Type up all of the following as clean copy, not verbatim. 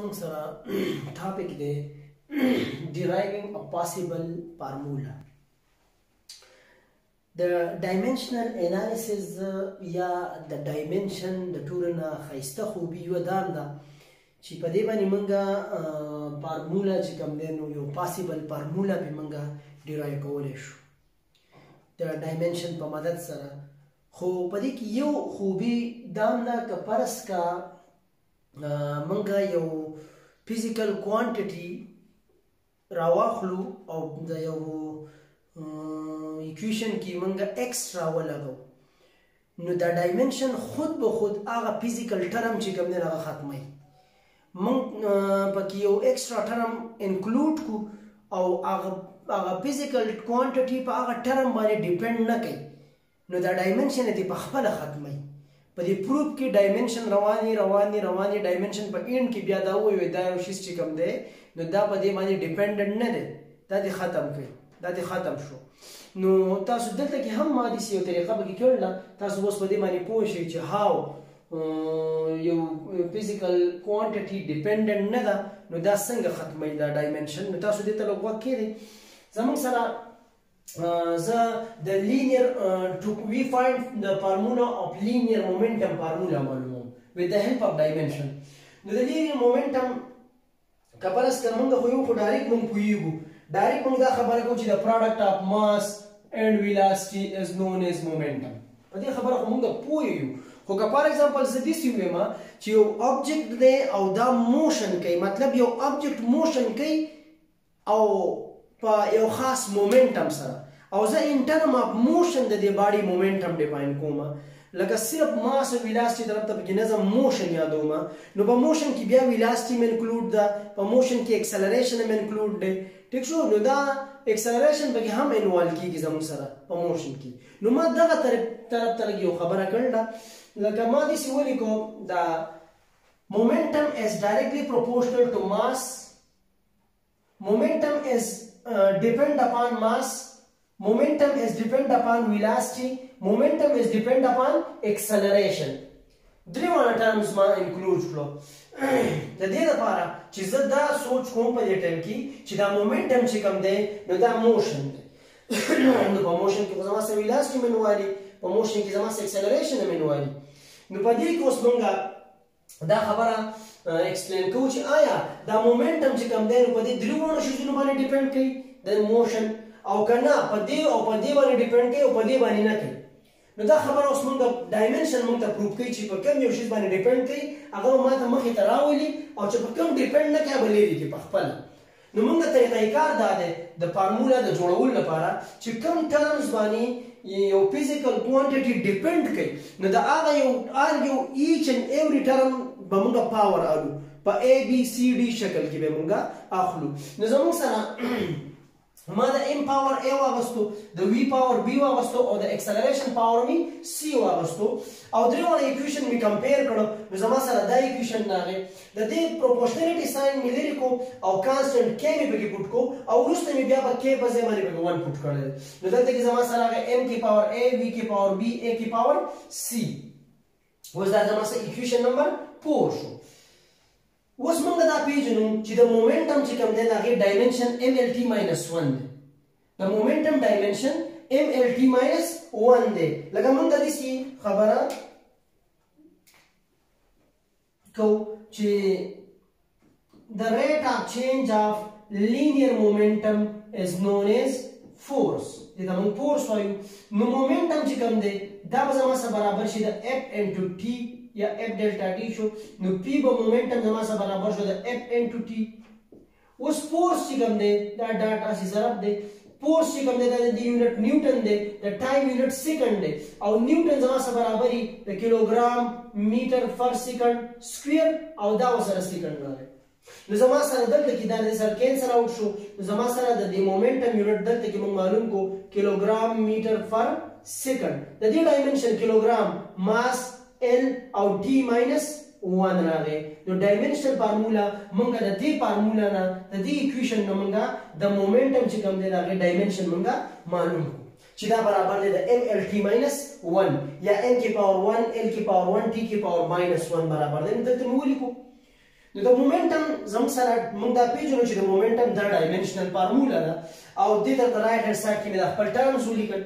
زموږ سره ټاپک دی deriving a possible formula. د ډایمنشنل انالیسز یا د ډایمنشن د ټولو نه ښایسته خوبي یوه دا ده چې په دې باندې موږ فارموله چې کوم دی نو یو پاسیبل فارموله به موږ ډیرایو کولی شو د ډایمنشن په مدد سره. خو په دې کې یو خوبي دا هم ده که فرض کا موږ یو فزیکل کوانټیټي راواخلو او د یو ایکویشن کې موږ ایکس راولګو نو دا ډایمنشن خود به خود هغه فزیکل ټرم چې کوم دی هغه ختموي. موږ پکې یو ایکسټرا ټرم انکلوډ کو او هغه فزیکل کوانټیټي په هغه ټرم باندې ډیپینډ نه کوي نو دا ډایمنشن یې په خپله ختموي. په دې پروف کې ډایمنشن رواني ډایمنشن په اینډ کې بیا دا ووایي دا یو شیز چې کوم دی نو دا په دې باندې ډیپینډنټ نه دی، دا دې ختم کړي، دا دې ختم شو. نو تاسو دلته کې هم ما داسې یو طریقه پکې کړله، تاسو اوس په دې باندې پوه شئ چې هاو یو فزیکل کوانټیټي ډیپینډنټ نه ده نو دا څنګه ختموي دا ډایمنشن. نو تاسو دې ته لږ غوږ کېږئ. زموږ سره زه د لینیر we find the formula of linear momentum formula معلوموم with the help of dimension. نو د linear momentum که فرض کړه موږ خو یو خو ډایرکټ موږ پوهېږو، ډایرکټ موږ دا خبره کوو چې د پروډکټ آف ماس اینډ ویلاسټي از نون از مومنټم. په دې خبره خو موږ پوه یو. خو که فار ایگزامپل زه داسې ووایم چې یو آبجکټ دی او دا موشن کوي، مطلب یو آبجکټ موشن کوي او په یو خاص مومنټم سره، او زه ان ټرم اف موشن د دې باډي مومنټم ډیفاین کوم، لکه صرف ماس او ویلاسټي طرف ته پکې نظم موشن یادوم. نو په موشن کې بیا ویلاسټي هم انکلوډ ده، په موشن کې اکسلریشن هم انکلوډ دی. ټیک شو؟ نو دا اکسلریشن پکې هم انوالو کېږي زموږ سره په موشن کې. نو ما دغه طرف ته لږ یو خبره کړله، لکه ما داسې ولیکو دا مومنټم از ډایرکټلی پروپورشنل ټو ماس، مومنټم از ډیپینډ اپان ماس، momentum is depend upon velocity, momentum is depend upon acceleration. درې وانه terms ما include کړو د دې لپاره چې زه دا سوچ کوم په دې ټایم کې چې دا momentum چې کوم دی نو دا motion دی. نو په motion کې زما سره velocity منوالي، په motion کې زما سره acceleration منوالي. نو په دې کې اوس موږ دا خبره explain کوو چې آیا دا momentum چې کوم دی نو په دې درې وانه شیزونو باندې ډیپند کوي د motion او کنه په دې او په دې باندې ډیپند کوي او په دې باندې نه کوي. نو دا خبره اوس موږ ډایمنشن موږ ته پروف کوي چې په کوم یو شی باندې ډیپند کوي هغه ما ته مخې ته راولي او چې په کوم ډیپند نه کوي بل لري کې په خپل. نو موږ طریقه کار دا ده د فارمولا د جوړولو لپاره چې کوم ټرمز باندې یو فزیکل کوانټیټي ډیپند کوي نو دا هغه یو ایچ اینڈ ایوری ټرم به موږ پاور اړو په A B C D شکل کې به موږ اخلو. نو زموږ سره ما د m پاور a واغستو، د v پاور b واغستو او د اکسلریشن پاور می c واغستو او درېونه ایکویشن می کمپیر کړو. نو زما سره دا ایکویشن راغی، د دې پروپورشنالیټي ساين می لري کو او کانسټنټ k می پکې پټ کو او وروسته می بیا په k په ځای باندې پکې 1 پټ کړل. نو دلته کې زما سره راغی m کی پاور a v کی پاور b a کی پاور c. اوس دا زما سره ایکویشن نمبر 4 شو. اوس موږ دا پیژنو چې د مومنټم چې کوم دی د هغې ډایمنشن mlt - 1 دی. د مومنټم ډایمنشن mlt - 1 دی. لکه موږ داسې خبره کوو چې the rate of change of linear momentum is known as force. دې ته موږ فورس وایو. نو مومنټم چې کوم دی دا به زما سره برابر شي د f into t یا f ډلټا ټي شو. نو p به مومنټم زما سره برابر شو د f into t. اوس فورس چې کوم دی دا ډاټا سي ضرب دی، فورس چې کوم دی دا د یونټ نیوټن دی، د ټایم یونټ سیکنډ دی او نیوټن زما سره برابر د کیلوګرام میټر پر سیکنډ سکوير او دا وسره سیکنډ راغی. نو زما سره دلته کې دا د سر کینسل اوټ شو. نو زما سره د مومنټم یونټ دلته کې موږ معلوم کو کیلوګرام میټر پر سیکنډ. د دې ډایمنشن کیلوګرام ماس L او T - 1 راغی. نو ډایمنشنل فارمولا مونږه د دې فارمولا نه د دې ایکویشن نه مونږه د مومنټم چې کوم دی دا ډایمنشن مونږه معلوم کو چې دا برابر دی د mlt - 1 یا n کی پاور 1 l کی پاور 1 t کی پاور -1 برابر دی. دلته مو ولیکو نو د مومنټم زموږ سره موږ دا پیژنو چې د مومنټم دا ډایمنشنل فارموله ده او دې ته د رایټ هینډ سایډ کې مې د خپل ټرمز ولیکل.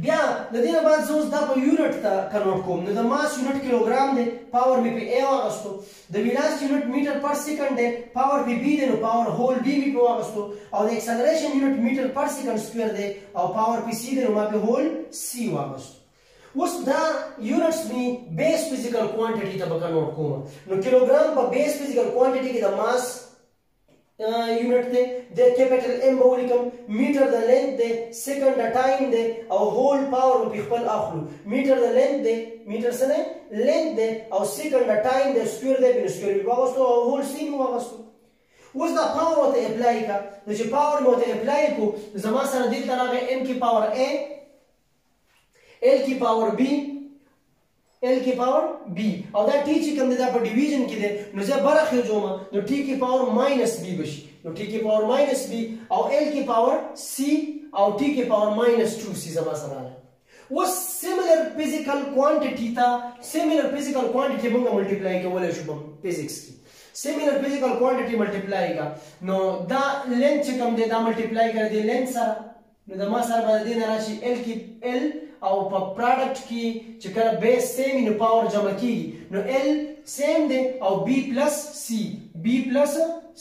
بیا د دې نه بعد زه اوس دا په یونټ ته کنورټ کوم. نو د ماس یونټ کیلوګرام دی، پاور مې په ا واغستو. د ویلاسټي یونټ میټر پر سیکنډ دی، پاور په بي دی، نو پاور هول بي مې په واغستو. او د اکسلریشن یونټ میټر پر سیکنډ سکویر دی او پاور په سي دی، نو ما په هول سي واغستو. اوس دا یونټس می بیس فزیکل کوانټیټي ته به کنورټ کوم. نو کیلوګرام په بیس فزیکل کوانټیټي کې د ماس یونټ دی، د کیپیټل ام به ولیکم، میټر د لینث دی، سیکنډ د ټایم دی او هول پاور به خپل اخلو. میټر د لینث دی، میټر څه دی؟ لینث دی او سیکنډ د ټایم دی، سکویر دی، بل سکویر به واغستو او هول سی به واغستو. اوس دا پاور ته اپلای کا. نو چې پاور مو ته اپلای کو زما سره دلته راغی ام کی پاور ا، ال کی پاور بی، ال کی پاور بی او دا ټی چې کوم دی دا په ډیویژن کې دی، نو زه برخه جوړم. نو ټی کی پاور ماینس بی بشي، نو ټی کی پاور ماینس بی او ال کی پاور سی او ټی کی پاور ماینس 2 سی زما سره راغلی. اوس سیملر فزیکل کوانټیټي ته سیملر فزیکل کوانټیټي موږ ملټیپلای کولای شو په فزیکس کې. سیملر فزیکل کوانټیټي ملټیپلای کا، نو دا لینث چې کوم دی دا ملټیپلای کړی دی لینث سره، نو د ما سره باندې نه راشي ال کی ال او په پروډکټ کې چې کله بیس سیم نو پاور جمع کیږي، نو ال سیم دی او بی پلس سی، بی پلس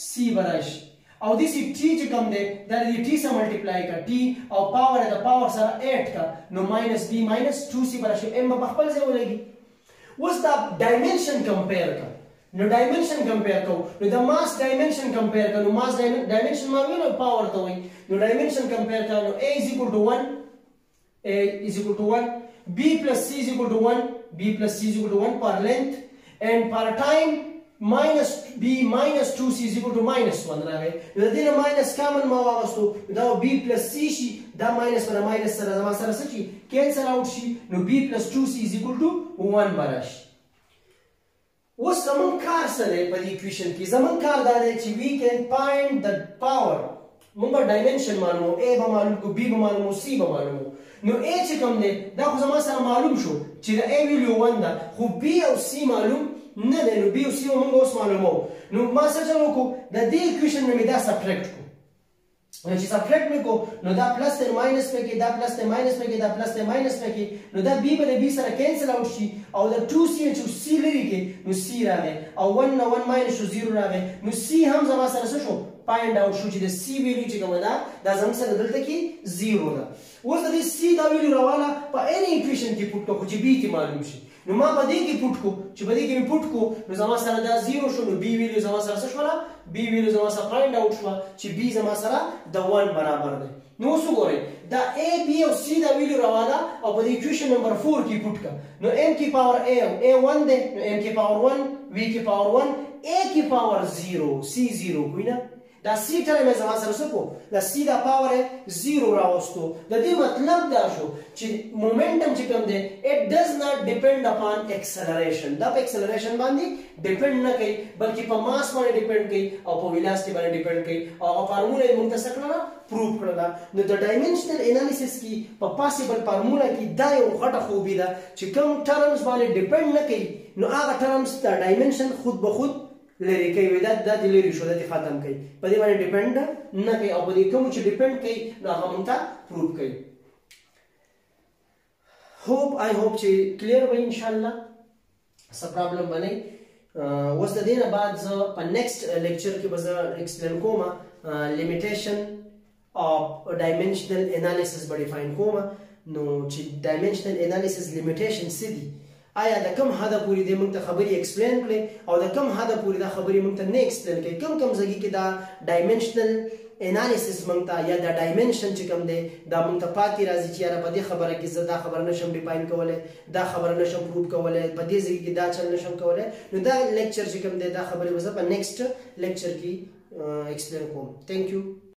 سی براشي. او دسی ټی چې کوم دی دا د ټی سره ملټیپلای کا، ټی او پاور د پاور سره 8 کا، نو ماینس بی ماینس 2 سی براشي. ام په خپل ځای ولګي. اوس دا ډایمنشن کمپیر کا. نو ډایمنشن کمپیر کو، نو د ماس ډایمنشن کمپیر کا. نو ماس ډایمنشن ما ویلو پاور ته وایي. نو ډایمنشن کمپیر کا، نو a is equal to 1، a is equal to 1, b plus c is equal to 1, b plus c is equal to 1 per length, and per time minus b minus 2c is equal to minus 1 راغی. نو د دې نه ماینس کامن ما واغستو، دا b plus c شي، دا ماینس پر ماینس سره زما سره څه شي کینسل اوټ شي، نو b plus 2c is equal to 1 براشي. اوس زمون کار څه دی په دې اکویشن کې؟ زمون کار دا دی چې we can find the power. موږ به ډایمنشن معلومو، a به معلوم کو، b به معلومو، c به معلومو. نو a چې کوم دی دا خو زما سره معلوم شو چې د a ویلیو 1 ده، خو b او c معلوم نه دی. نو b او c موږ اوس معلومو. نو ما څه چل وکړو د دې اکویشن نه مې دا سبټریکټ کړو. نو چې سبټریکټ مې کو نو دا پلس ته ماینس پکې، دا پلس ته ماینس پکې، دا پلس ته ماینس پکې، نو دا b به د b سره کینسل اوټ شي او د 2c چې c لري کې نو c راغی او 1 نه 1 ماینس شو 0 راغی. نو c هم زما سره څه شو فایند اوټ شو چې د c ویلیو چې کومه ده دا زموږ سره دلته کې 0 ده. اوس د دې c دا ویلیو راواله په اني اکویشن کې پټ کو چې b ته معلوم شي. نو ما په دې کې پټ کو چې په دې کې مې پټ کو نو زما سره دا 0 شو، نو b ویلیو زما سره څه شوله؟ b ویلیو زما سره فایند اوټ شو چې b زما سره د 1 برابر دی. نو اوس وګورئ دا a b او c دا ویلیو راواله او په دې اکویشن نمبر 4 کې پټ کا. نو m کی پاور a او a 1 دی، نو m کی پاور 1، v کی پاور 1، a کی پاور 0، c 0 کوی نه. دا c ټرم یې زما سره څه کو؟ دا c دا پاور 0 راوستو. د دې مطلب دا شو چې مومنټم چې کوم دی it does not depend upon acceleration. دا په acceleration باندې ډیپند نه کوي بلکې په ماس باندې ډیپند کوي او په ویلاسټي باندې ډیپند کوي. او هغه فارموله یې موږ ته څه کړله؟ پروف کړله. نو د ډایمنشنل انالیسس کې په پاسبل فارموله کې دا یو غټه خوبي ده چې کوم ټرمز باندې ډیپند نه کوي نو هغه ټرمز د ډایمنشن خود به خود لري کوي، دا د لري شو د ختم کوي، په دې باندې ډیپند نه کوي او په دې کوم چې ډیپند کوي نو هغه موږ ته پروف کوي. I hope چې کلیر وي ان شاء الله، څه پرابلم باندې. اوس د دې نه بعد زه په نیکسټ لیکچر کې به زه ایکسپلین کوم لیمیټیشن اف ډایمنشنل انالیسس به ډیفاین کوم. نو چې ډایمنشنل انالیسس لیمیټیشن څه دي، آیا د کوم حد پورې د موږ ته خبرې ایکسپلین کړې او د کوم حد پورې دا خبرې موږ ته نه ایکسپلین کړې، کوم ځای کې دا ډایمنشنل انالیسس موږ ته یا د ډایمنشن چې کوم دی دا موږ ته پاتې راځي چې یاره په دې خبره کې زه دا خبره نشم ډیفاین کولی، دا خبره نشم پروف کولی، په دې ځای کې دا چل نشم کولی. نو دا لیکچر چې کوم دی دا خبرې به زه په نیکسټ لیکچر کې ایکسپلین کوم. تھینک یو.